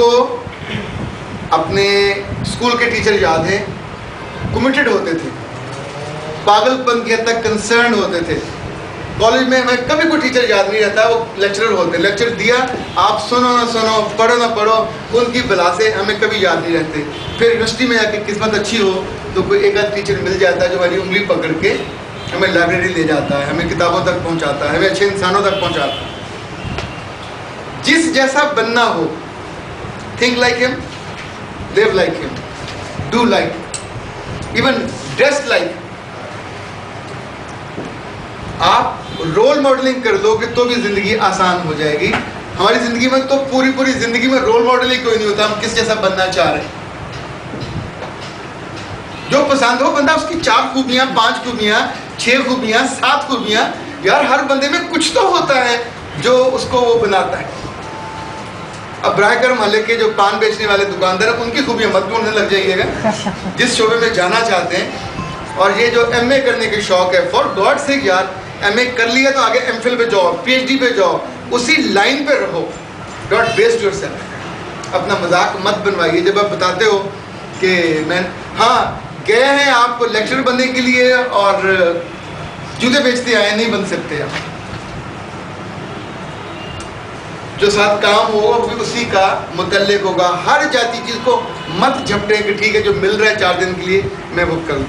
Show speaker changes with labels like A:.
A: हमको अपने स्कूल के टीचर याद हैं, कमिटेड होते थे, पागलपन की हद तक कंसर्न होते थे। कॉलेज में हमें कभी कोई टीचर याद नहीं रहता, वो लेक्चरर होते, लेक्चर दिया, आप सुनो ना सुनो, पढ़ो ना पढ़ो, उनकी बला से हमें कभी याद नहीं रहते। फिर यूनिवर्सिटी में आके किस्मत अच्छी हो तो कोई एक आध टीचर मिल जाता है जो हमारी उंगली पकड़ के हमें लाइब्रेरी ले जाता है, हमें किताबों तक पहुंचाता है, हमें अच्छे इंसानों तक पहुंचाता है। जिस जैसा बनना हो, think like him, live like him, do like, even dress like. आप रोल मॉडलिंग कर दोगे तो भी जिंदगी आसान हो जाएगी। हमारी जिंदगी में तो पूरी जिंदगी में रोल मॉडल ही कोई नहीं होता, हम किस जैसा बनना चाह रहे हैं। जो पसंद हो बंदा, उसकी 4 खूबियां, 5 खूबियां, 6 खूबियां, 7 खूबियां, यार हर बंदे में कुछ तो होता है जो उसको वो बनाता है। अब ब्राहकर मोहल्ले के जो पान बेचने वाले दुकानदार हैं, उनकी खूबियां मत ढूंढने लग जाइएगा। जिस शोबे में जाना चाहते हैं, और ये जो एमए करने के शौक है, फॉर गॉड सेक यार, एमए कर लिया तो आगे एमफिल पे जाओ, पीएचडी पे जाओ, उसी लाइन पे रहो। Don't waste yourself. अपना मजाक मत बनवाइए जब आप बताते हो कि मैं गए हैं आप लेक्चर बनने के लिए और जूते बेचते आए, नहीं बन सकते आप। जो साथ काम होगा वो भी उसी का मुतल्लिक होगा। हर जाती चीज़ को मत झपटे कि ठीक है जो मिल रहा है 4 दिन के लिए मैं वो करूँ।